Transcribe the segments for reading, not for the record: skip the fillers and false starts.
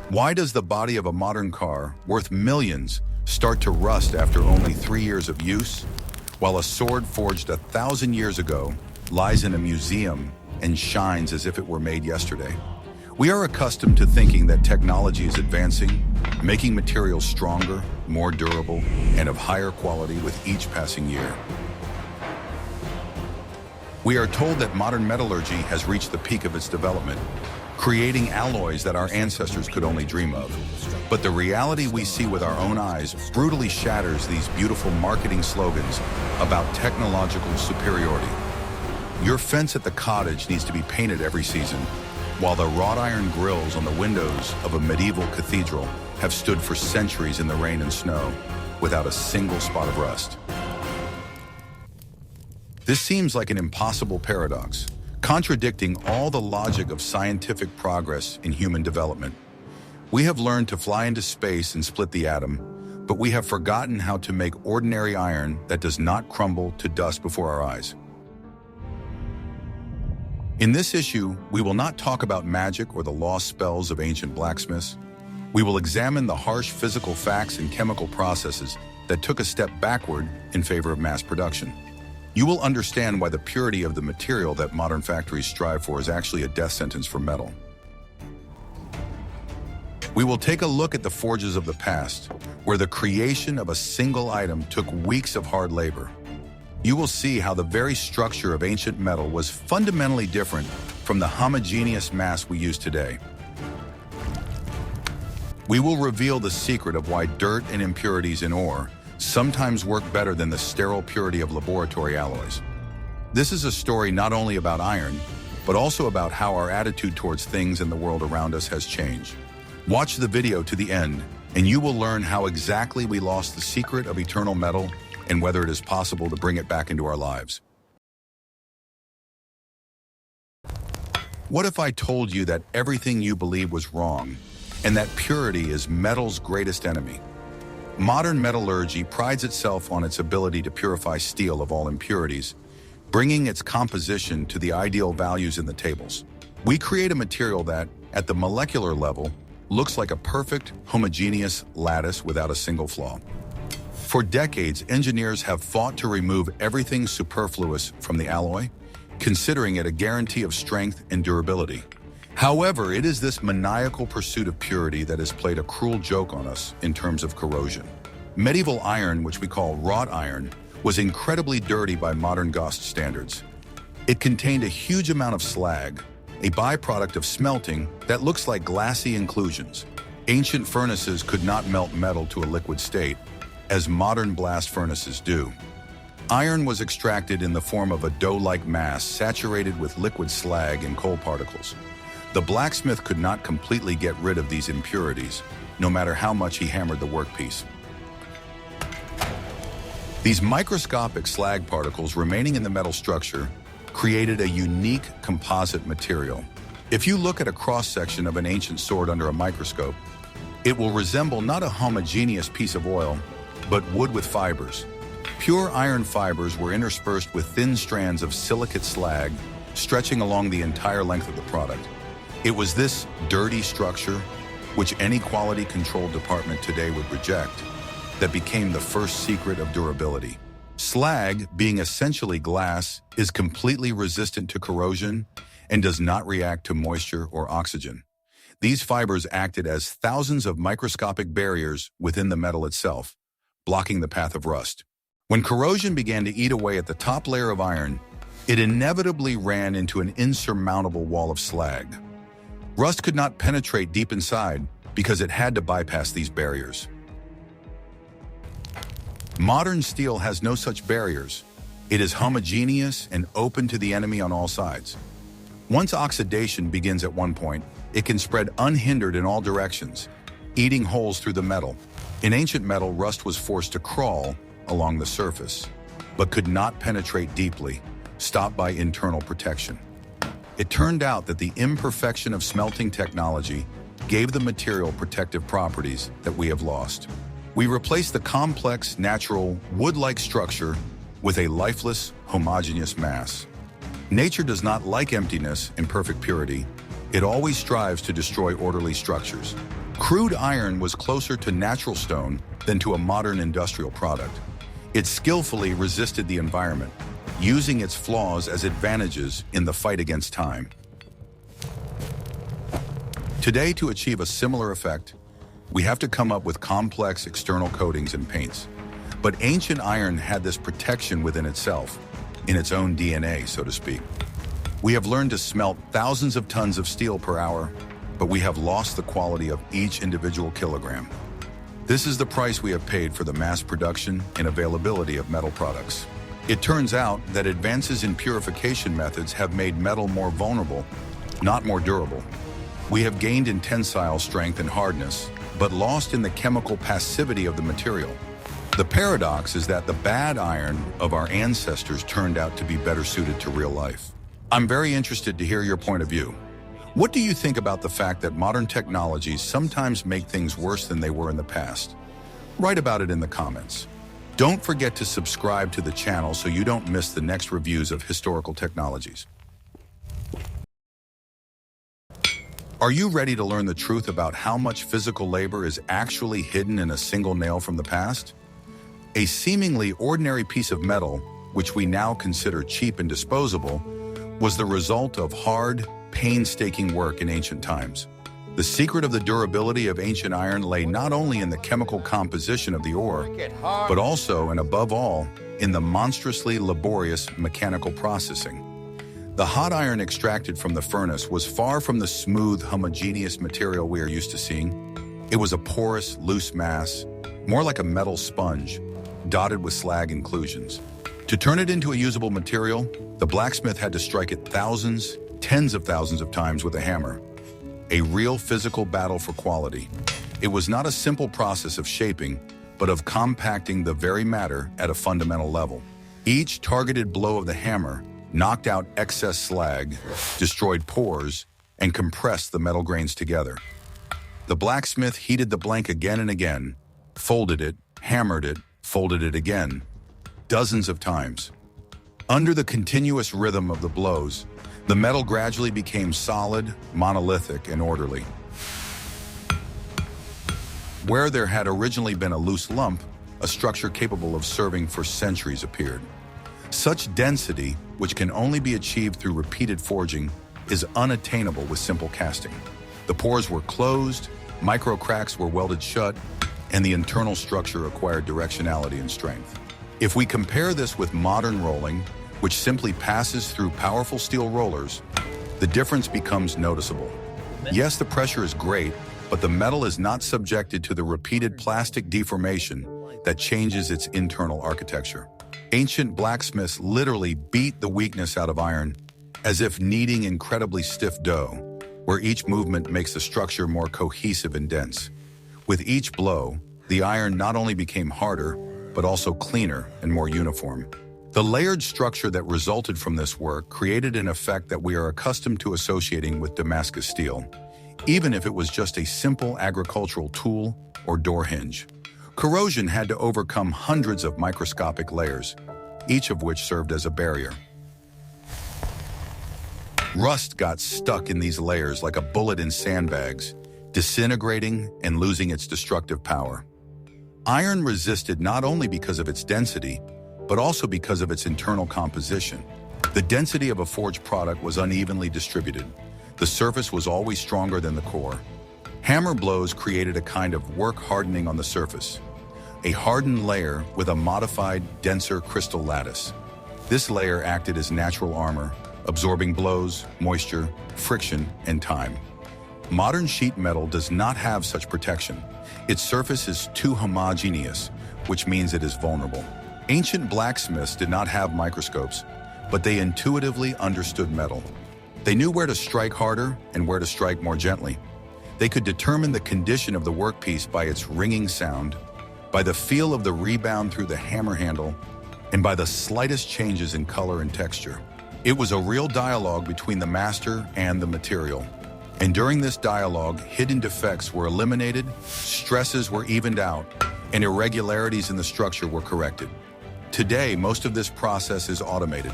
Why does the body of a modern car, worth millions, start to rust after only 3 years of use, while a sword forged 1,000 years ago lies in a museum and shines as if it were made yesterday? We are accustomed to thinking that technology is advancing, making materials stronger, more durable, and of higher quality with each passing year. We are told that modern metallurgy has reached the peak of its development, creating alloys that our ancestors could only dream of. But the reality we see with our own eyes brutally shatters these beautiful marketing slogans about technological superiority. Your fence at the cottage needs to be painted every season, while the wrought iron grills on the windows of a medieval cathedral have stood for centuries in the rain and snow without a single spot of rust. This seems like an impossible paradox, contradicting all the logic of scientific progress in human development. We have learned to fly into space and split the atom, but we have forgotten how to make ordinary iron that does not crumble to dust before our eyes. In this issue, we will not talk about magic or the lost spells of ancient blacksmiths. We will examine the harsh physical facts and chemical processes that took a step backward in favor of mass production. You will understand why the purity of the material that modern factories strive for is actually a death sentence for metal. We will take a look at the forges of the past, where the creation of a single item took weeks of hard labor. You will see how the very structure of ancient metal was fundamentally different from the homogeneous mass we use today. We will reveal the secret of why dirt and impurities in ore sometimes work better than the sterile purity of laboratory alloys. This is a story not only about iron, but also about how our attitude towards things in the world around us has changed. Watch the video to the end, and you will learn how exactly we lost the secret of eternal metal and whether it is possible to bring it back into our lives. What if I told you that everything you believe was wrong, and that purity is metal's greatest enemy? Modern metallurgy prides itself on its ability to purify steel of all impurities, bringing its composition to the ideal values in the tables. We create a material that, at the molecular level, looks like a perfect, homogeneous lattice without a single flaw. For decades, engineers have fought to remove everything superfluous from the alloy, considering it a guarantee of strength and durability. However, it is this maniacal pursuit of purity that has played a cruel joke on us in terms of corrosion. Medieval iron, which we call wrought iron, was incredibly dirty by modern GOST standards. It contained a huge amount of slag, a byproduct of smelting that looks like glassy inclusions. Ancient furnaces could not melt metal to a liquid state, as modern blast furnaces do. Iron was extracted in the form of a dough-like mass saturated with liquid slag and coal particles. The blacksmith could not completely get rid of these impurities, no matter how much he hammered the workpiece. These microscopic slag particles remaining in the metal structure created a unique composite material. If you look at a cross-section of an ancient sword under a microscope, it will resemble not a homogeneous piece of oil, but wood with fibers. Pure iron fibers were interspersed with thin strands of silicate slag stretching along the entire length of the product. It was this dirty structure, which any quality control department today would reject, that became the first secret of durability. Slag, being essentially glass, is completely resistant to corrosion and does not react to moisture or oxygen. These fibers acted as thousands of microscopic barriers within the metal itself, blocking the path of rust. When corrosion began to eat away at the top layer of iron, it inevitably ran into an insurmountable wall of slag. Rust could not penetrate deep inside because it had to bypass these barriers. Modern steel has no such barriers. It is homogeneous and open to the enemy on all sides. Once oxidation begins at one point, it can spread unhindered in all directions, eating holes through the metal. In ancient metal, rust was forced to crawl along the surface, but could not penetrate deeply, stopped by internal protection. It turned out that the imperfection of smelting technology gave the material protective properties that we have lost. We replaced the complex, natural, wood-like structure with a lifeless, homogeneous mass. Nature does not like emptiness and perfect purity. It always strives to destroy orderly structures. Crude iron was closer to natural stone than to a modern industrial product. It skillfully resisted the environment, using its flaws as advantages in the fight against time. Today, to achieve a similar effect, we have to come up with complex external coatings and paints. But ancient iron had this protection within itself, in its own DNA, so to speak. We have learned to smelt thousands of tons of steel per hour, but we have lost the quality of each individual kilogram. This is the price we have paid for the mass production and availability of metal products. It turns out that advances in purification methods have made metal more vulnerable, not more durable. We have gained in tensile strength and hardness, but lost in the chemical passivity of the material. The paradox is that the bad iron of our ancestors turned out to be better suited to real life. I'm very interested to hear your point of view. What do you think about the fact that modern technologies sometimes make things worse than they were in the past? Write about it in the comments. Don't forget to subscribe to the channel so you don't miss the next reviews of historical technologies. Are you ready to learn the truth about how much physical labor is actually hidden in a single nail from the past? A seemingly ordinary piece of metal, which we now consider cheap and disposable, was the result of hard, painstaking work in ancient times. The secret of the durability of ancient iron lay not only in the chemical composition of the ore, but also, and above all, in the monstrously laborious mechanical processing. The hot iron extracted from the furnace was far from the smooth, homogeneous material we are used to seeing. It was a porous, loose mass, more like a metal sponge, dotted with slag inclusions. To turn it into a usable material, the blacksmith had to strike it thousands, tens of thousands of times with a hammer. A real physical battle for quality. It was not a simple process of shaping, but of compacting the very matter at a fundamental level. Each targeted blow of the hammer knocked out excess slag, destroyed pores, and compressed the metal grains together. The blacksmith heated the blank again and again, folded it, hammered it, folded it again, dozens of times. Under the continuous rhythm of the blows, the metal gradually became solid, monolithic, and orderly. Where there had originally been a loose lump, a structure capable of serving for centuries appeared. Such density, which can only be achieved through repeated forging, is unattainable with simple casting. The pores were closed, micro cracks were welded shut, and the internal structure acquired directionality and strength. If we compare this with modern rolling, which simply passes through powerful steel rollers, the difference becomes noticeable. Yes, the pressure is great, but the metal is not subjected to the repeated plastic deformation that changes its internal architecture. Ancient blacksmiths literally beat the weakness out of iron, as if kneading incredibly stiff dough, where each movement makes the structure more cohesive and dense. With each blow, the iron not only became harder, but also cleaner and more uniform. The layered structure that resulted from this work created an effect that we are accustomed to associating with Damascus steel, even if it was just a simple agricultural tool or door hinge. Corrosion had to overcome hundreds of microscopic layers, each of which served as a barrier. Rust got stuck in these layers like a bullet in sandbags, disintegrating and losing its destructive power. Iron resisted not only because of its density, but also because of its internal composition. The density of a forged product was unevenly distributed. The surface was always stronger than the core. Hammer blows created a kind of work hardening on the surface, a hardened layer with a modified, denser crystal lattice. This layer acted as natural armor, absorbing blows, moisture, friction, and time. Modern sheet metal does not have such protection. Its surface is too homogeneous, which means it is vulnerable. Ancient blacksmiths did not have microscopes, but they intuitively understood metal. They knew where to strike harder and where to strike more gently. They could determine the condition of the workpiece by its ringing sound, by the feel of the rebound through the hammer handle, and by the slightest changes in color and texture. It was a real dialogue between the master and the material. And during this dialogue, hidden defects were eliminated, stresses were evened out, and irregularities in the structure were corrected. Today, most of this process is automated,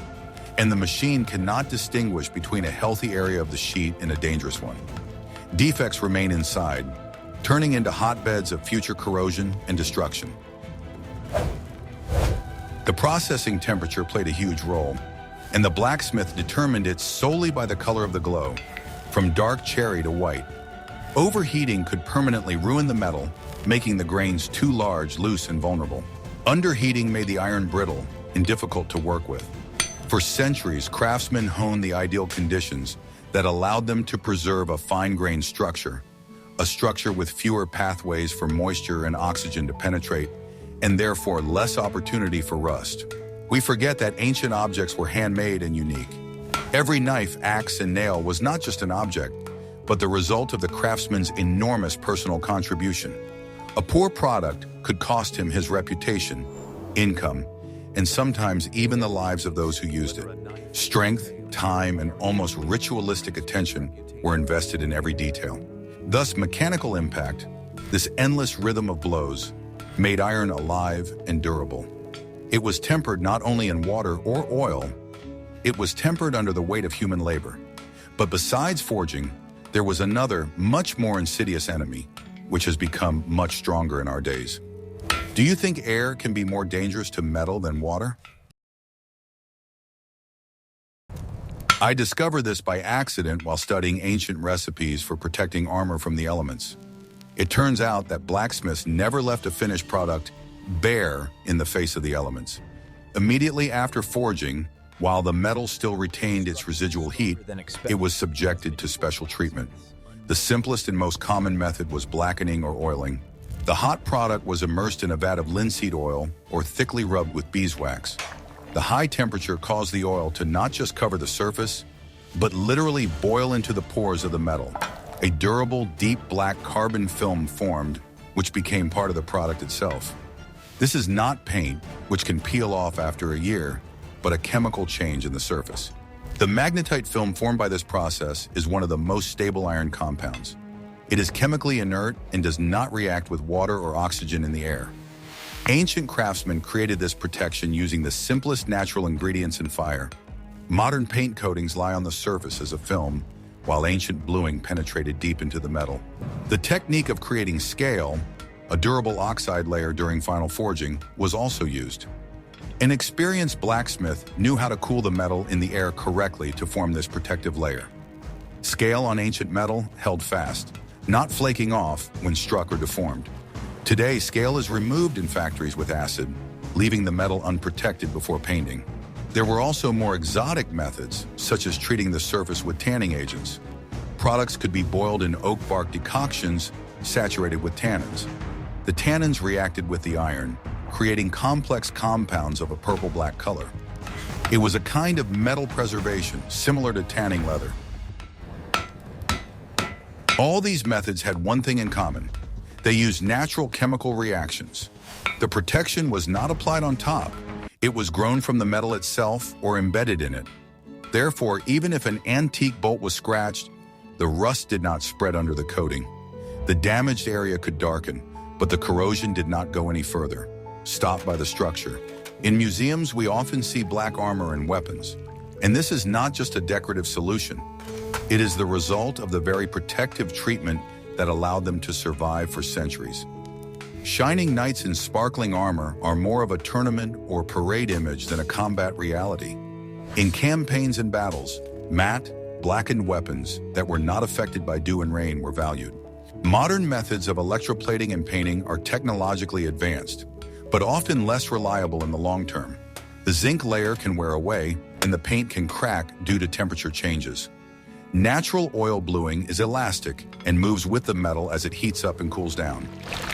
and the machine cannot distinguish between a healthy area of the sheet and a dangerous one. Defects remain inside, turning into hotbeds of future corrosion and destruction. The processing temperature played a huge role, and the blacksmith determined it solely by the color of the glow, from dark cherry to white. Overheating could permanently ruin the metal, making the grains too large, loose, and vulnerable. Underheating made the iron brittle and difficult to work with. For centuries, craftsmen honed the ideal conditions that allowed them to preserve a fine-grained structure, a structure with fewer pathways for moisture and oxygen to penetrate, and therefore less opportunity for rust. We forget that ancient objects were handmade and unique. Every knife, axe, and nail was not just an object, but the result of the craftsman's enormous personal contribution. A poor product could cost him his reputation, income, and sometimes even the lives of those who used it. Strength, time, and almost ritualistic attention were invested in every detail. Thus, mechanical impact, this endless rhythm of blows, made iron alive and durable. It was tempered not only in water or oil, it was tempered under the weight of human labor. But besides forging, there was another, much more insidious enemy, which has become much stronger in our days. Do you think air can be more dangerous to metal than water? I discovered this by accident while studying ancient recipes for protecting armor from the elements. It turns out that blacksmiths never left a finished product bare in the face of the elements. Immediately after forging, while the metal still retained its residual heat, it was subjected to special treatment. The simplest and most common method was blackening or oiling. The hot product was immersed in a vat of linseed oil or thickly rubbed with beeswax. The high temperature caused the oil to not just cover the surface, but literally boil into the pores of the metal. A durable, deep black carbon film formed, which became part of the product itself. This is not paint, which can peel off after a year, but a chemical change in the surface. The magnetite film formed by this process is one of the most stable iron compounds. It is chemically inert and does not react with water or oxygen in the air. Ancient craftsmen created this protection using the simplest natural ingredients and fire. Modern paint coatings lie on the surface as a film, while ancient bluing penetrated deep into the metal. The technique of creating scale, a durable oxide layer during final forging, was also used. An experienced blacksmith knew how to cool the metal in the air correctly to form this protective layer. Scale on ancient metal held fast, not flaking off when struck or deformed. Today, scale is removed in factories with acid, leaving the metal unprotected before painting. There were also more exotic methods, such as treating the surface with tanning agents. Products could be boiled in oak bark decoctions saturated with tannins. The tannins reacted with the iron, creating complex compounds of a purple-black color. It was a kind of metal preservation, similar to tanning leather. All these methods had one thing in common. They used natural chemical reactions. The protection was not applied on top. It was grown from the metal itself or embedded in it. Therefore, even if an antique bolt was scratched, the rust did not spread under the coating. The damaged area could darken, but the corrosion did not go any further, stopped by the structure. In museums, we often see black armor and weapons. And this is not just a decorative solution. It is the result of the very protective treatment that allowed them to survive for centuries. Shining knights in sparkling armor are more of a tournament or parade image than a combat reality. In campaigns and battles, matte, blackened weapons that were not affected by dew and rain were valued. Modern methods of electroplating and painting are technologically advanced, but often less reliable in the long term. The zinc layer can wear away, and the paint can crack due to temperature changes. Natural oil bluing is elastic and moves with the metal as it heats up and cools down.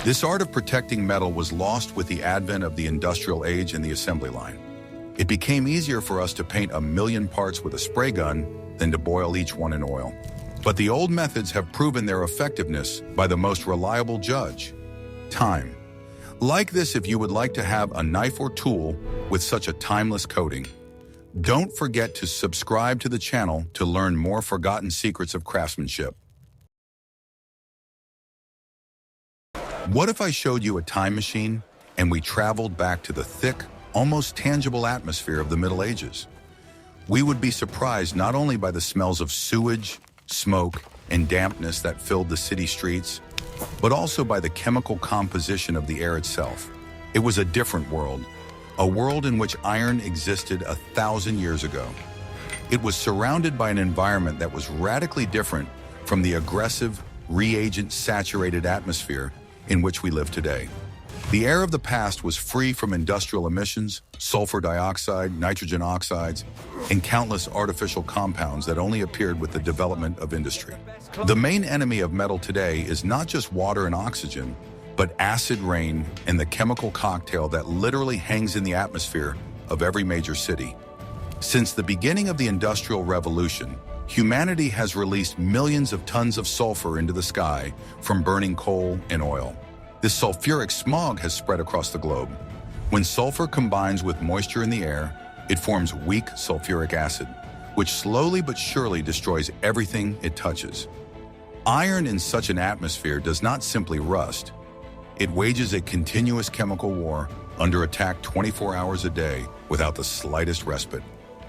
This art of protecting metal was lost with the advent of the industrial age and the assembly line. It became easier for us to paint 1,000,000 parts with a spray gun than to boil each one in oil. But the old methods have proven their effectiveness by the most reliable judge: time. Like this if you would like to have a knife or tool with such a timeless coating. Don't forget to subscribe to the channel to learn more forgotten secrets of craftsmanship. What if I showed you a time machine and we traveled back to the thick, almost tangible atmosphere of the Middle Ages? We would be surprised not only by the smells of sewage, smoke, and dampness that filled the city streets, but also by the chemical composition of the air itself. It was a different world, a world in which iron existed 1,000 years ago. It was surrounded by an environment that was radically different from the aggressive, reagent-saturated atmosphere in which we live today. The air of the past was free from industrial emissions, sulfur dioxide, nitrogen oxides, and countless artificial compounds that only appeared with the development of industry. The main enemy of metal today is not just water and oxygen, but acid rain and the chemical cocktail that literally hangs in the atmosphere of every major city. Since the beginning of the Industrial Revolution, humanity has released millions of tons of sulfur into the sky from burning coal and oil. This sulfuric smog has spread across the globe. When sulfur combines with moisture in the air, it forms weak sulfuric acid, which slowly but surely destroys everything it touches. Iron in such an atmosphere does not simply rust. It wages a continuous chemical war under attack 24 hours a day without the slightest respite.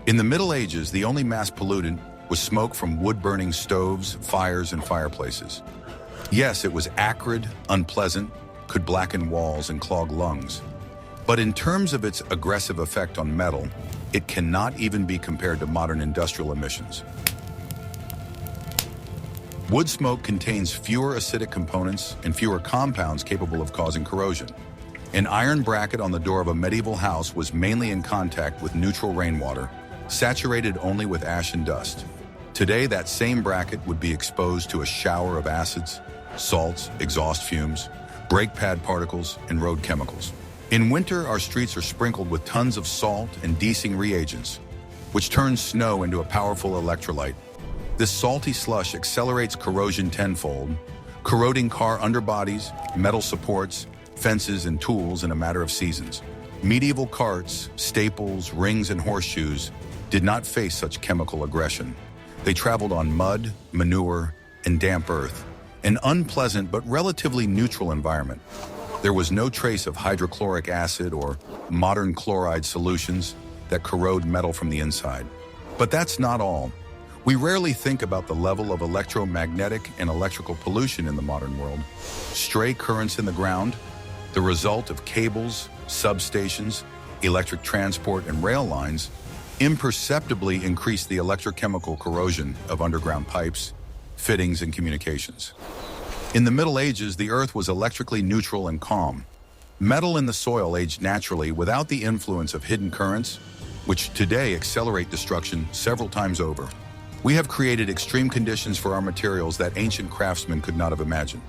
In the Middle Ages, the only mass pollutant was smoke from wood-burning stoves, fires, and fireplaces. Yes, it was acrid, unpleasant, could blacken walls and clog lungs. But in terms of its aggressive effect on metal, it cannot even be compared to modern industrial emissions. Wood smoke contains fewer acidic components and fewer compounds capable of causing corrosion. An iron bracket on the door of a medieval house was mainly in contact with neutral rainwater, saturated only with ash and dust. Today, that same bracket would be exposed to a shower of acids, salts, exhaust fumes, brake pad particles, and road chemicals. In winter, our streets are sprinkled with tons of salt and desing reagents, which turns snow into a powerful electrolyte. This salty slush accelerates corrosion tenfold, corroding car underbodies, metal supports, fences, and tools in a matter of seasons. Medieval carts, staples, rings, and horseshoes did not face such chemical aggression. They traveled on mud, manure, and damp earth, an unpleasant but relatively neutral environment. There was no trace of hydrochloric acid or modern chloride solutions that corrode metal from the inside. But that's not all. We rarely think about the level of electromagnetic and electrical pollution in the modern world. Stray currents in the ground, the result of cables, substations, electric transport, and rail lines, imperceptibly increase the electrochemical corrosion of underground pipes, fittings, and communications. In the Middle Ages, the earth was electrically neutral and calm. Metal in the soil aged naturally without the influence of hidden currents, which today accelerate destruction several times over. We have created extreme conditions for our materials that ancient craftsmen could not have imagined.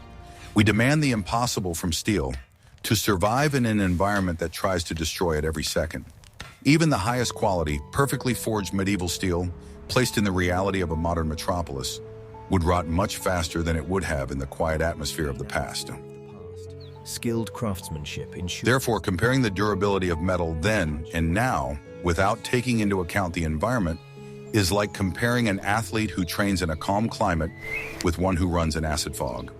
We demand the impossible from steel to survive in an environment that tries to destroy it every second. Even the highest quality, perfectly forged medieval steel, placed in the reality of a modern metropolis, would rot much faster than it would have in the quiet atmosphere of the past. Skilled craftsmanship ensures. Therefore, comparing the durability of metal then and now, without taking into account the environment, is like comparing an athlete who trains in a calm climate with one who runs in acid fog.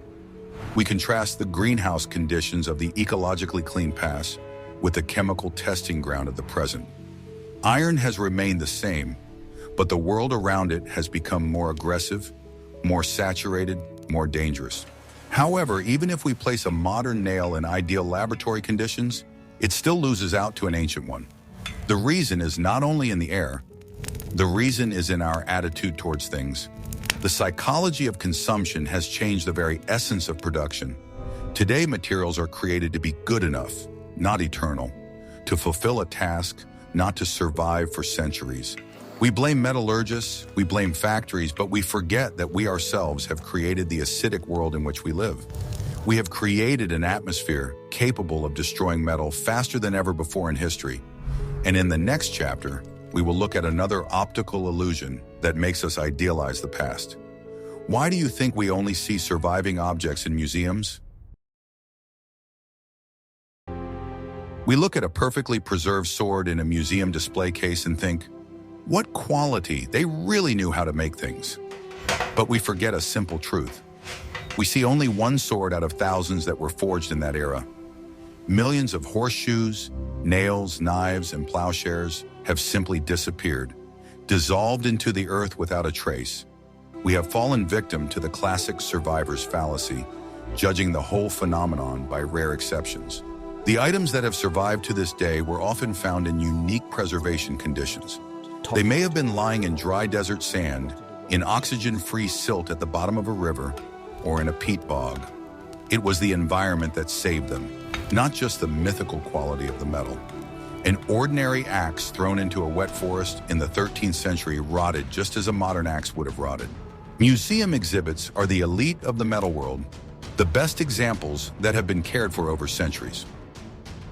We contrast the greenhouse conditions of the ecologically clean past with the chemical testing ground of the present. Iron has remained the same, but the world around it has become more aggressive, more saturated, more dangerous. However, even if we place a modern nail in ideal laboratory conditions, it still loses out to an ancient one. The reason is not only in the air, the reason is in our attitude towards things. The psychology of consumption has changed the very essence of production. Today, materials are created to be good enough, not eternal, to fulfill a task, not to survive for centuries. We blame metallurgists, we blame factories, but we forget that we ourselves have created the acidic world in which we live. We have created an atmosphere capable of destroying metal faster than ever before in history. And in the next chapter, we will look at another optical illusion that makes us idealize the past. Why do you think we only see surviving objects in museums? We look at a perfectly preserved sword in a museum display case and think, what quality, they really knew how to make things. But we forget a simple truth. We see only one sword out of thousands that were forged in that era. Millions of horseshoes, nails, knives, and plowshares have simply disappeared, dissolved into the earth without a trace. We have fallen victim to the classic survivor's fallacy, judging the whole phenomenon by rare exceptions. The items that have survived to this day were often found in unique preservation conditions. They may have been lying in dry desert sand, in oxygen-free silt at the bottom of a river, or in a peat bog. It was the environment that saved them, not just the mythical quality of the metal. An ordinary axe thrown into a wet forest in the 13th century rotted just as a modern axe would have rotted. Museum exhibits are the elite of the metal world, the best examples that have been cared for over centuries.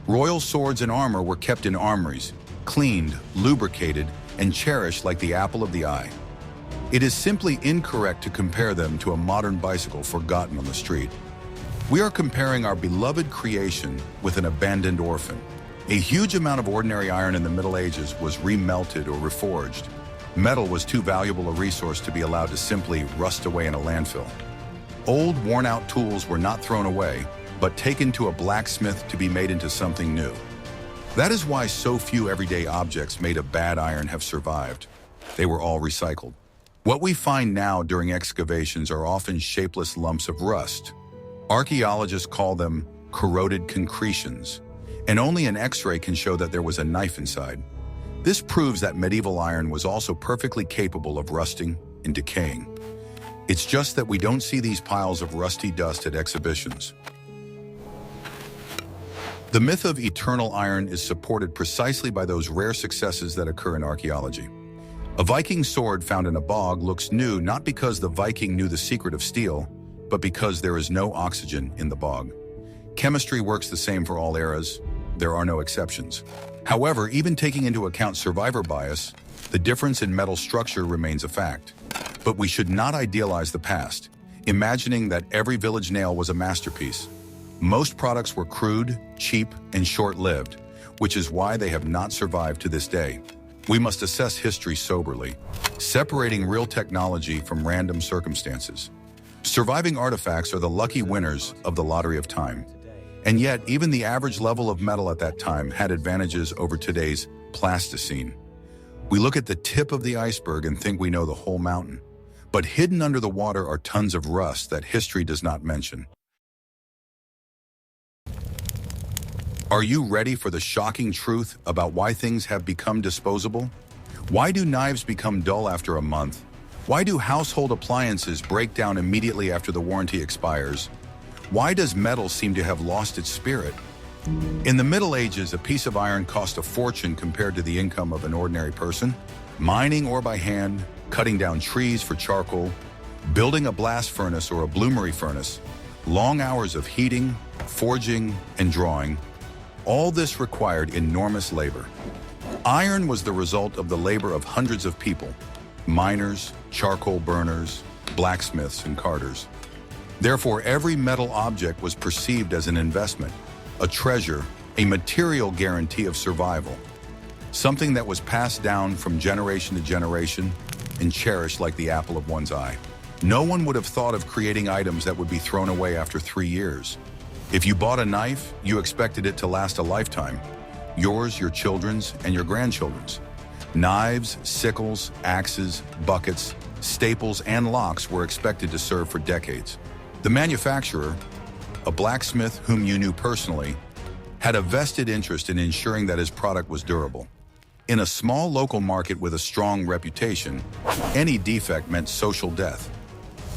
Royal swords and armor were kept in armories, cleaned, lubricated, and cherished like the apple of the eye. It is simply incorrect to compare them to a modern bicycle forgotten on the street. We are comparing our beloved creation with an abandoned orphan. A huge amount of ordinary iron in the Middle Ages was remelted or reforged. Metal was too valuable a resource to be allowed to simply rust away in a landfill. Old, worn-out tools were not thrown away, but taken to a blacksmith to be made into something new. That is why so few everyday objects made of bad iron have survived. They were all recycled. What we find now during excavations are often shapeless lumps of rust. Archaeologists call them corroded concretions, and only an X-ray can show that there was a knife inside. This proves that medieval iron was also perfectly capable of rusting and decaying. It's just that we don't see these piles of rusty dust at exhibitions. The myth of eternal iron is supported precisely by those rare successes that occur in archaeology. A Viking sword found in a bog looks new not because the Viking knew the secret of steel, but because there is no oxygen in the bog. Chemistry works the same for all eras. There are no exceptions. However, even taking into account survivor bias, the difference in metal structure remains a fact. But we should not idealize the past, imagining that every village nail was a masterpiece. Most products were crude, cheap, and short-lived, which is why they have not survived to this day. We must assess history soberly, separating real technology from random circumstances. Surviving artifacts are the lucky winners of the lottery of time. And yet, even the average level of metal at that time had advantages over today's plasticine. We look at the tip of the iceberg and think we know the whole mountain. But hidden under the water are tons of rust that history does not mention. Are you ready for the shocking truth about why things have become disposable? Why do knives become dull after a month? Why do household appliances break down immediately after the warranty expires? Why does metal seem to have lost its spirit? In the Middle Ages, a piece of iron cost a fortune compared to the income of an ordinary person. Mining ore by hand, cutting down trees for charcoal, building a blast furnace or a bloomery furnace, long hours of heating, forging, and drawing. All this required enormous labor. Iron was the result of the labor of hundreds of people: miners, charcoal burners, blacksmiths, and carters. Therefore, every metal object was perceived as an investment, a treasure, a material guarantee of survival, something that was passed down from generation to generation and cherished like the apple of one's eye. No one would have thought of creating items that would be thrown away after 3 years. If you bought a knife, you expected it to last a lifetime, yours, your children's, and your grandchildren's. Knives, sickles, axes, buckets, staples, and locks were expected to serve for decades. The manufacturer, a blacksmith whom you knew personally, had a vested interest in ensuring that his product was durable. In a small local market with a strong reputation, any defect meant social death.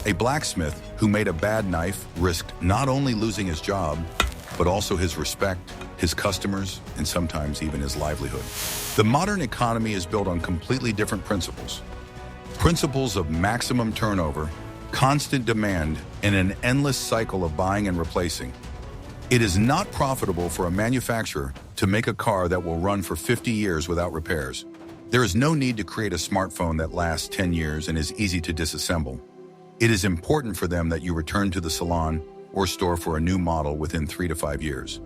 A blacksmith who made a bad knife risked not only losing his job, but also his respect, his customers, and sometimes even his livelihood. The modern economy is built on completely different principles. Principles of maximum turnover, constant demand, and an endless cycle of buying and replacing. It is not profitable for a manufacturer to make a car that will run for 50 years without repairs. There is no need to create a smartphone that lasts 10 years and is easy to disassemble. It is important for them that you return to the salon or store for a new model within 3 to 5 years.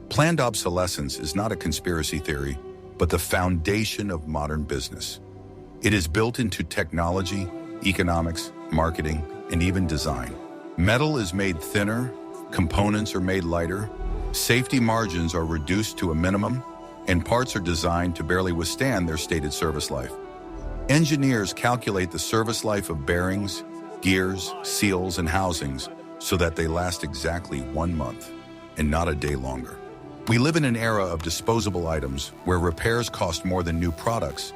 Planned obsolescence is not a conspiracy theory, but the foundation of modern business. It is built into technology, economics, marketing, and even design. Metal is made thinner, components are made lighter, safety margins are reduced to a minimum, and parts are designed to barely withstand their stated service life. Engineers calculate the service life of bearings, gears, seals, and housings so that they last exactly 1 month and not a day longer. We live in an era of disposable items where repairs cost more than new products,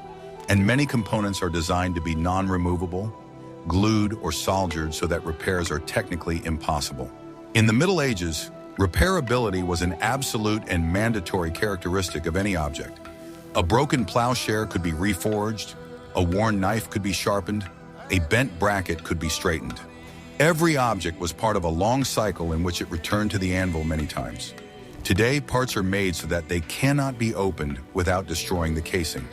and many components are designed to be non-removable, glued, or soldered so that repairs are technically impossible. In the Middle Ages, repairability was an absolute and mandatory characteristic of any object. A broken plowshare could be reforged, a worn knife could be sharpened, a bent bracket could be straightened. Every object was part of a long cycle in which it returned to the anvil many times. Today, parts are made so that they cannot be opened without destroying the casing.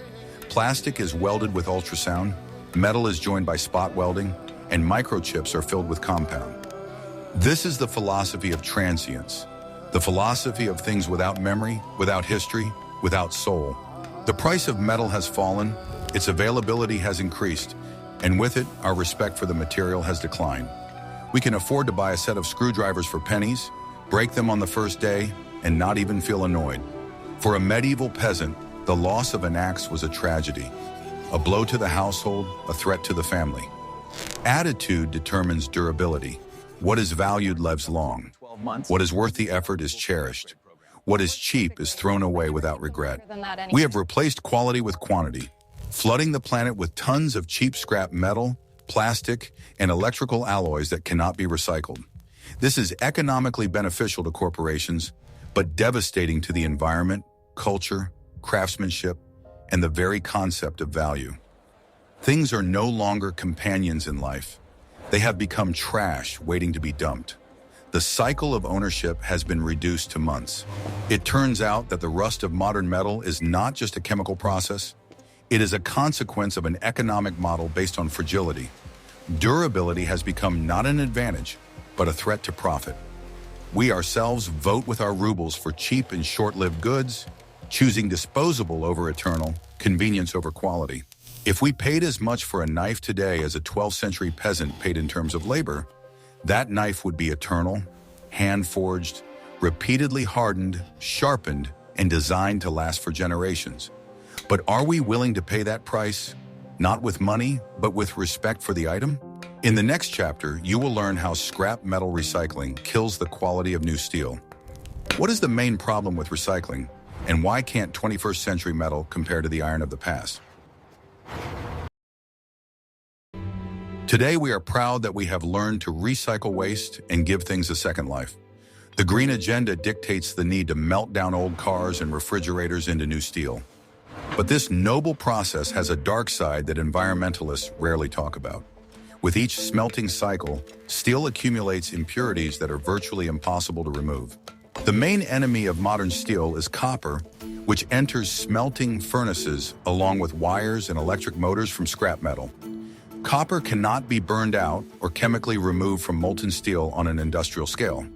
Plastic is welded with ultrasound, metal is joined by spot welding, and microchips are filled with compound. This is the philosophy of transience, the philosophy of things without memory, without history, without soul. The price of metal has fallen, its availability has increased, and with it, our respect for the material has declined. We can afford to buy a set of screwdrivers for pennies, break them on the first day, and not even feel annoyed. For a medieval peasant, the loss of an axe was a tragedy, a blow to the household, a threat to the family. Attitude determines durability. What is valued lives long. What is worth the effort is cherished. What is cheap is thrown away without regret. We have replaced quality with quantity, flooding the planet with tons of cheap scrap metal, plastic, and electrical alloys that cannot be recycled. This is economically beneficial to corporations, but devastating to the environment, culture, craftsmanship, and the very concept of value. Things are no longer companions in life. They have become trash waiting to be dumped. The cycle of ownership has been reduced to months. It turns out that the rust of modern metal is not just a chemical process. It is a consequence of an economic model based on fragility. Durability has become not an advantage, but a threat to profit. We ourselves vote with our rubles for cheap and short-lived goods, choosing disposable over eternal, convenience over quality. If we paid as much for a knife today as a 12th century peasant paid in terms of labor, that knife would be eternal, hand-forged, repeatedly hardened, sharpened, and designed to last for generations. But are we willing to pay that price? Not with money, but with respect for the item? In the next chapter, you will learn how scrap metal recycling kills the quality of new steel. What is the main problem with recycling, and why can't 21st century metal compare to the iron of the past? Today, we are proud that we have learned to recycle waste and give things a second life. The green agenda dictates the need to melt down old cars and refrigerators into new steel. But this noble process has a dark side that environmentalists rarely talk about. With each smelting cycle, steel accumulates impurities that are virtually impossible to remove. The main enemy of modern steel is copper, which enters smelting furnaces along with wires and electric motors from scrap metal. Copper cannot be burned out or chemically removed from molten steel on an industrial scale.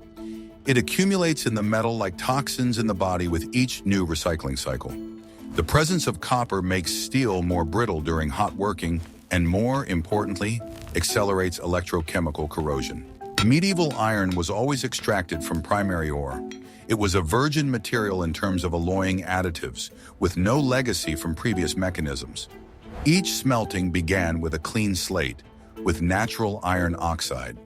It accumulates in the metal like toxins in the body with each new recycling cycle. The presence of copper makes steel more brittle during hot working and, more importantly, accelerates electrochemical corrosion. Medieval iron was always extracted from primary ore. It was a virgin material in terms of alloying additives, with no legacy from previous mechanisms. Each smelting began with a clean slate, with natural iron oxide.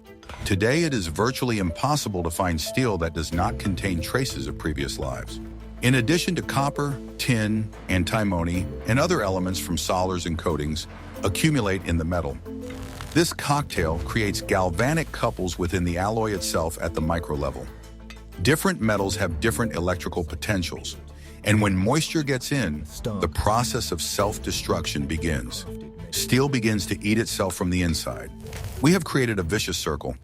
Today, it is virtually impossible to find steel that does not contain traces of previous lives. In addition to copper, tin, antimony, and other elements from solars and coatings, accumulate in the metal. This cocktail creates galvanic couples within the alloy itself at the micro level. Different metals have different electrical potentials, and when moisture gets in, the process of self-destruction begins. Steel begins to eat itself from the inside. We have created a vicious circle.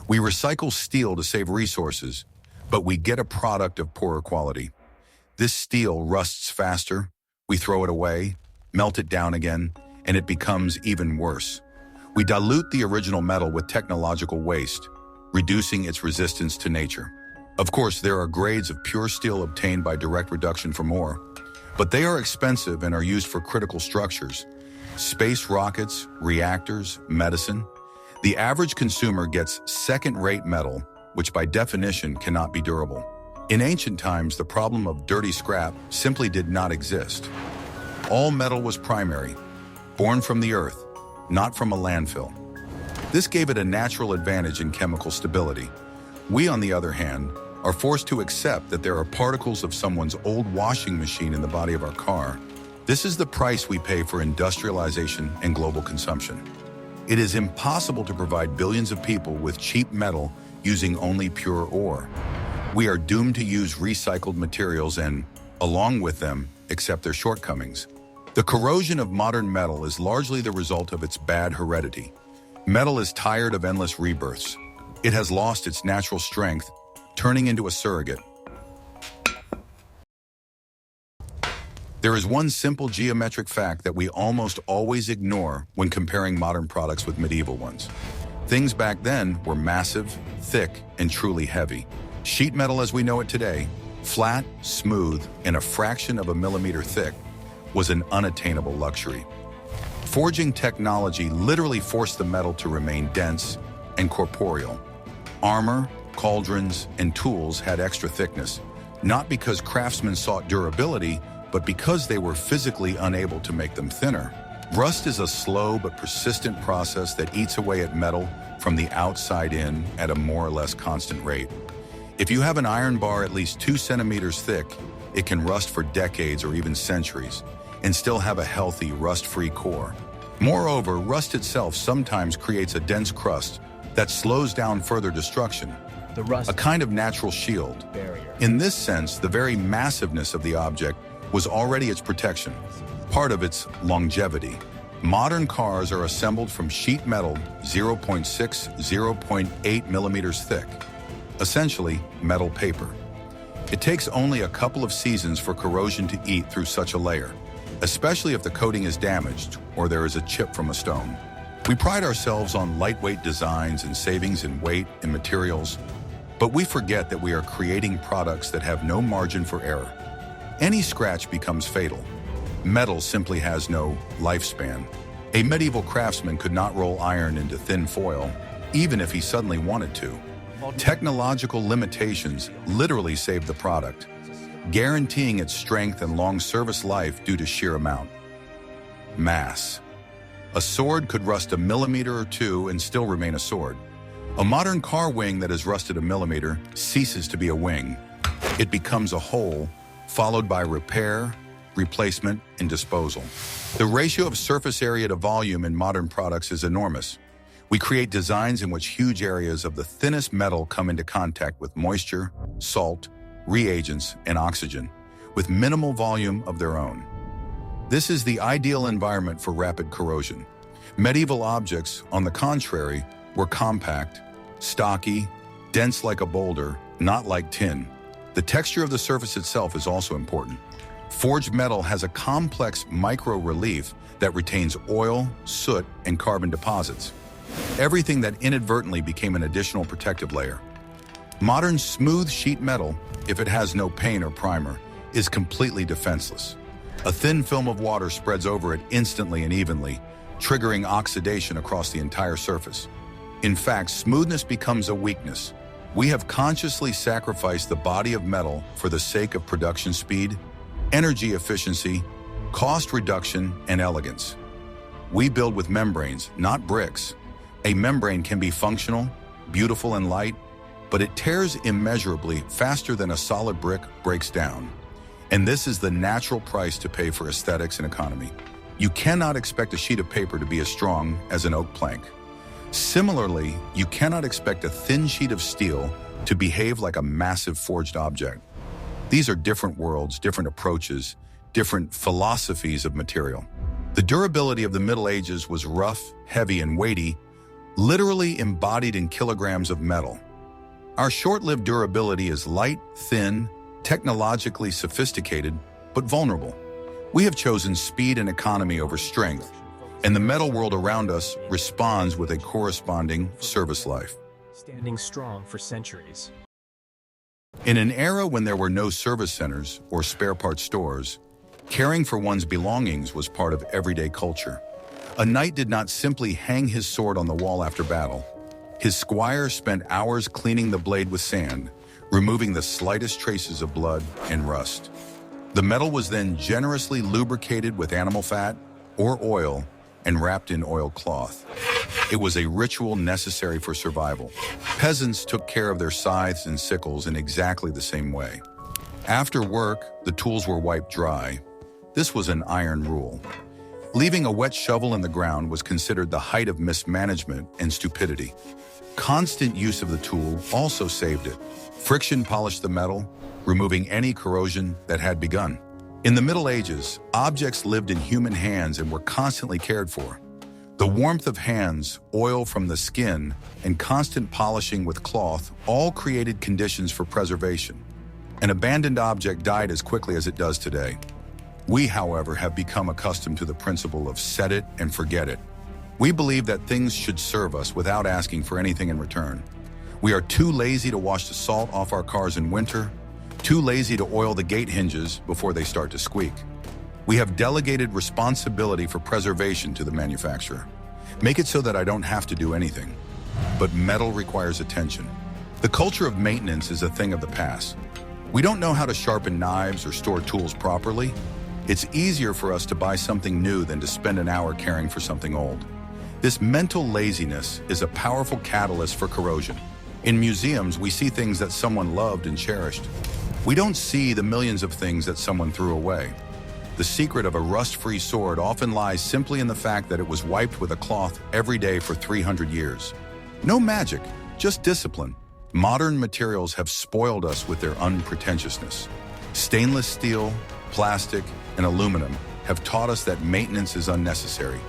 We recycle steel to save resources, but we get a product of poorer quality. This steel rusts faster, we throw it away, melt it down again, and it becomes even worse. We dilute the original metal with technological waste, reducing its resistance to nature. Of course, there are grades of pure steel obtained by direct reduction from ore, but they are expensive and are used for critical structures, space rockets, reactors, medicine. The average consumer gets second-rate metal, which by definition cannot be durable. In ancient times, the problem of dirty scrap simply did not exist. All metal was primary. born from the earth, not from a landfill. This gave it a natural advantage in chemical stability. We, on the other hand, are forced to accept that there are particles of someone's old washing machine in the body of our car. This is the price we pay for industrialization and global consumption. It is impossible to provide billions of people with cheap metal using only pure ore. We are doomed to use recycled materials and, along with them, accept their shortcomings. The corrosion of modern metal is largely the result of its bad heredity. Metal is tired of endless rebirths. It has lost its natural strength, turning into a surrogate. There is one simple geometric fact that we almost always ignore when comparing modern products with medieval ones. Things back then were massive, thick, and truly heavy. Sheet metal as we know it today, flat, smooth, and a fraction of a millimeter thick, was an unattainable luxury. Forging technology literally forced the metal to remain dense and corporeal. Armor, cauldrons, and tools had extra thickness, not because craftsmen sought durability, but because they were physically unable to make them thinner. Rust is a slow but persistent process that eats away at metal from the outside in at a more or less constant rate. If you have an iron bar at least 2 centimeters thick, it can rust for decades or even centuries and still have a healthy, rust-free core. Moreover, rust itself sometimes creates a dense crust that slows down further destruction, The rust a kind of natural shield. barrier. In this sense, the very massiveness of the object was already its protection, part of its longevity. Modern cars are assembled from sheet metal 0.6, 0.8 millimeters thick, essentially metal paper. It takes only a couple of seasons for corrosion to eat through such a layer, especially if the coating is damaged or there is a chip from a stone. We pride ourselves on lightweight designs and savings in weight and materials, but we forget that we are creating products that have no margin for error. Any scratch becomes fatal. Metal simply has no lifespan. A medieval craftsman could not roll iron into thin foil, even if he suddenly wanted to. Technological limitations literally saved the product, guaranteeing its strength and long service life due to sheer amount. Mass. A sword could rust a millimeter or two and still remain a sword. A modern car wing that has rusted a millimeter ceases to be a wing. It becomes a hole, followed by repair, replacement, and disposal. The ratio of surface area to volume in modern products is enormous. We create designs in which huge areas of the thinnest metal come into contact with moisture, salt, reagents, and oxygen, with minimal volume of their own. This is the ideal environment for rapid corrosion. Medieval objects, on the contrary, were compact, stocky, dense like a boulder, not like tin. The texture of the surface itself is also important. Forged metal has a complex micro-relief that retains oil, soot, and carbon deposits, everything that inadvertently became an additional protective layer. Modern smooth sheet metal, if it has no paint or primer, is completely defenseless. A thin film of water spreads over it instantly and evenly, triggering oxidation across the entire surface. In fact, smoothness becomes a weakness. We have consciously sacrificed the body of metal for the sake of production speed, energy efficiency, cost reduction, and elegance. We build with membranes, not bricks. A membrane can be functional, beautiful, and light, but it tears immeasurably faster than a solid brick breaks down. And this is the natural price to pay for aesthetics and economy. You cannot expect a sheet of paper to be as strong as an oak plank. Similarly, you cannot expect a thin sheet of steel to behave like a massive forged object. These are different worlds, different approaches, different philosophies of material. The durability of the Middle Ages was rough, heavy, and weighty, literally embodied in kilograms of metal. Our short-lived durability is light, thin, technologically sophisticated, but vulnerable. We have chosen speed and economy over strength, and the metal world around us responds with a corresponding service life. Standing strong for centuries. In an era when there were no service centers or spare parts stores, caring for one's belongings was part of everyday culture. A knight did not simply hang his sword on the wall after battle. His squire spent hours cleaning the blade with sand, removing the slightest traces of blood and rust. The metal was then generously lubricated with animal fat or oil and wrapped in oiled cloth. It was a ritual necessary for survival. Peasants took care of their scythes and sickles in exactly the same way. After work, the tools were wiped dry. This was an iron rule. Leaving a wet shovel in the ground was considered the height of mismanagement and stupidity. Constant use of the tool also saved it. Friction polished the metal, removing any corrosion that had begun. In the Middle Ages, objects lived in human hands and were constantly cared for. The warmth of hands, oil from the skin, and constant polishing with cloth all created conditions for preservation. An abandoned object died as quickly as it does today. We, however, have become accustomed to the principle of set it and forget it. We believe that things should serve us without asking for anything in return. We are too lazy to wash the salt off our cars in winter, too lazy to oil the gate hinges before they start to squeak. We have delegated responsibility for preservation to the manufacturer. Make it so that I don't have to do anything. But metal requires attention. The culture of maintenance is a thing of the past. We don't know how to sharpen knives or store tools properly. It's easier for us to buy something new than to spend an hour caring for something old. This mental laziness is a powerful catalyst for corrosion. In museums, we see things that someone loved and cherished. We don't see the millions of things that someone threw away. The secret of a rust-free sword often lies simply in the fact that it was wiped with a cloth every day for 300 years. No magic, just discipline. Modern materials have spoiled us with their unpretentiousness. Stainless steel, plastic, and aluminum have taught us that maintenance is unnecessary.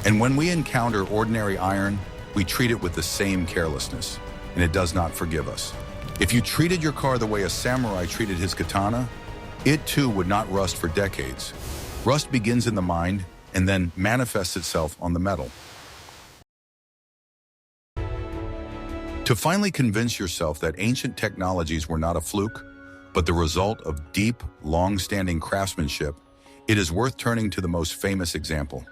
And when we encounter ordinary iron, we treat it with the same carelessness, and it does not forgive us. If you treated your car the way a samurai treated his katana, it too would not rust for decades. Rust begins in the mind and then manifests itself on the metal. To finally convince yourself that ancient technologies were not a fluke, but the result of deep, long-standing craftsmanship, it is worth turning to the most famous example.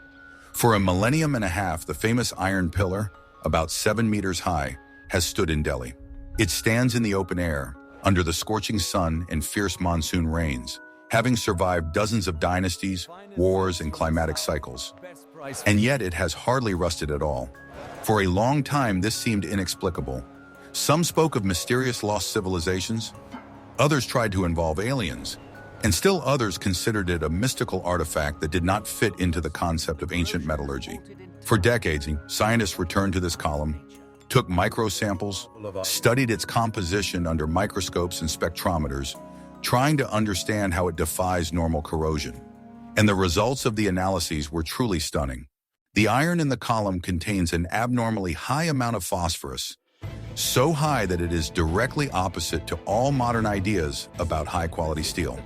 For a millennium and a half, the famous iron pillar, about 7 meters high, has stood in Delhi. It stands in the open air, under the scorching sun and fierce monsoon rains, having survived dozens of dynasties, wars, and climatic cycles. And yet it has hardly rusted at all. For a long time, this seemed inexplicable. Some spoke of mysterious lost civilizations, others tried to involve aliens, and still others considered it a mystical artifact that did not fit into the concept of ancient metallurgy. For decades, scientists returned to this column, took microsamples, studied its composition under microscopes and spectrometers, trying to understand how it defies normal corrosion. And the results of the analyses were truly stunning. The iron in the column contains an abnormally high amount of phosphorus, so high that it is directly opposite to all modern ideas about high-quality steel.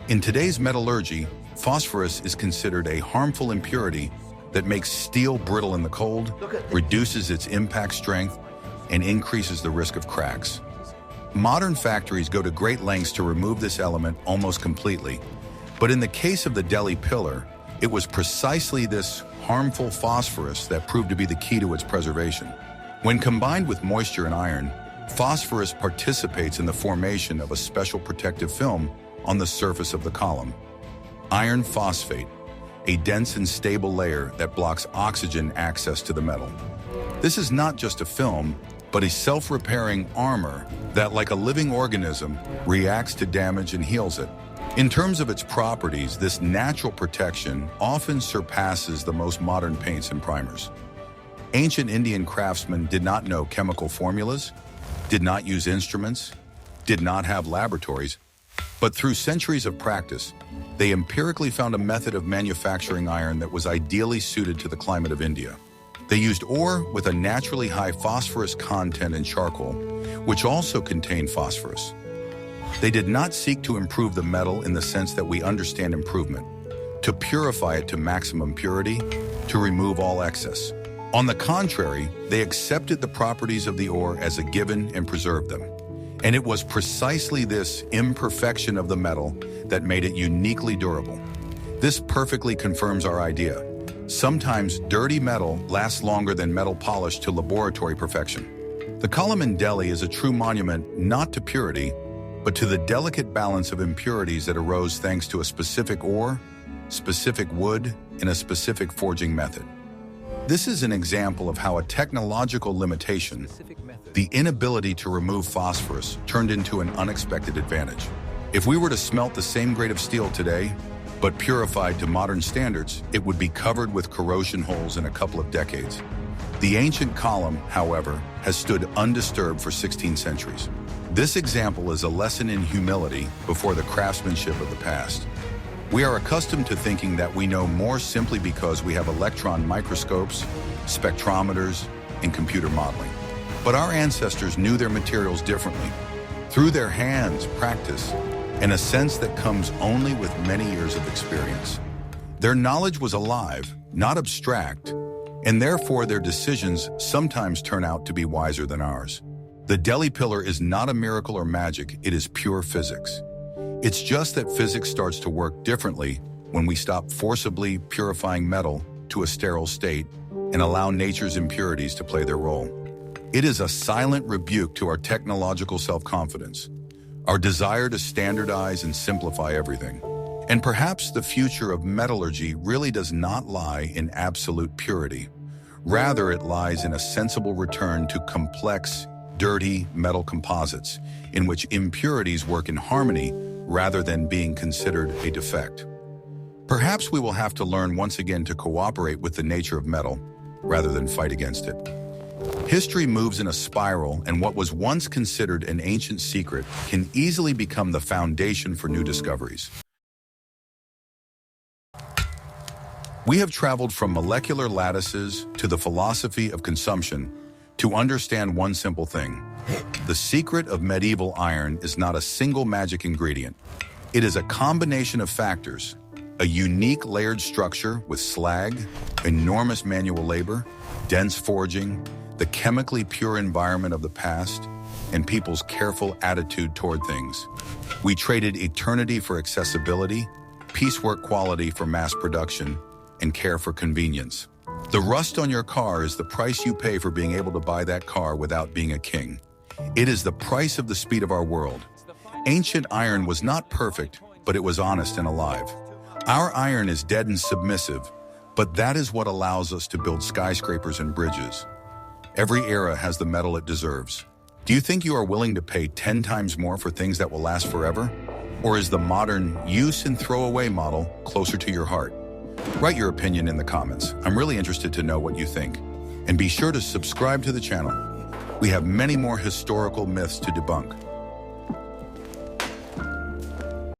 In today's metallurgy, phosphorus is considered a harmful impurity that makes steel brittle in the cold, reduces its impact strength, and increases the risk of cracks. Modern factories go to great lengths to remove this element almost completely, but in the case of the Delhi pillar, it was precisely this harmful phosphorus that proved to be the key to its preservation. When combined with moisture and iron, phosphorus participates in the formation of a special protective film on the surface of the column. Iron phosphate, a dense and stable layer that blocks oxygen access to the metal. This is not just a film, but a self-repairing armor that, like a living organism, reacts to damage and heals it. In terms of its properties, this natural protection often surpasses the most modern paints and primers. Ancient Indian craftsmen did not know chemical formulas, did not use instruments, did not have laboratories, but through centuries of practice, they empirically found a method of manufacturing iron that was ideally suited to the climate of India. They used ore with a naturally high phosphorus content and charcoal, which also contained phosphorus. They did not seek to improve the metal in the sense that we understand improvement, to purify it to maximum purity, to remove all excess. On the contrary, they accepted the properties of the ore as a given and preserved them. And it was precisely this imperfection of the metal that made it uniquely durable. This perfectly confirms our idea. Sometimes dirty metal lasts longer than metal polished to laboratory perfection. The column in Delhi is a true monument not to purity, but to the delicate balance of impurities that arose thanks to a specific ore, specific wood, and a specific forging method. This is an example of how a technological limitation, the inability to remove phosphorus, turned into an unexpected advantage. If we were to smelt the same grade of steel today, but purified to modern standards, it would be covered with corrosion holes in a couple of decades. The ancient column, however, has stood undisturbed for 16 centuries. This example is a lesson in humility before the craftsmanship of the past. We are accustomed to thinking that we know more simply because we have electron microscopes, spectrometers, and computer modeling. But our ancestors knew their materials differently, through their hands, practice, and a sense that comes only with many years of experience. Their knowledge was alive, not abstract, and therefore their decisions sometimes turn out to be wiser than ours. The Delhi pillar is not a miracle or magic, it is pure physics. It's just that physics starts to work differently when we stop forcibly purifying metal to a sterile state and allow nature's impurities to play their role. It is a silent rebuke to our technological self-confidence, our desire to standardize and simplify everything. And perhaps the future of metallurgy really does not lie in absolute purity. Rather, it lies in a sensible return to complex, dirty metal composites in which impurities work in harmony rather than being considered a defect. Perhaps we will have to learn once again to cooperate with the nature of metal rather than fight against it. History moves in a spiral, and what was once considered an ancient secret can easily become the foundation for new discoveries. We have traveled from molecular lattices to the philosophy of consumption to understand one simple thing. The secret of medieval iron is not a single magic ingredient. It is a combination of factors, a unique layered structure with slag, enormous manual labor, dense forging, the chemically pure environment of the past, and people's careful attitude toward things. We traded eternity for accessibility, piecework quality for mass production, and care for convenience. The rust on your car is the price you pay for being able to buy that car without being a king. It is the price of the speed of our world. Ancient iron was not perfect, but it was honest and alive. Our iron is dead and submissive, but that is what allows us to build skyscrapers and bridges. Every era has the metal it deserves. Do you think you are willing to pay 10 times more for things that will last forever? Or is the modern use and throw away model closer to your heart? Write your opinion in the comments. I'm really interested to know what you think. And be sure to subscribe to the channel. We have many more historical myths to debunk.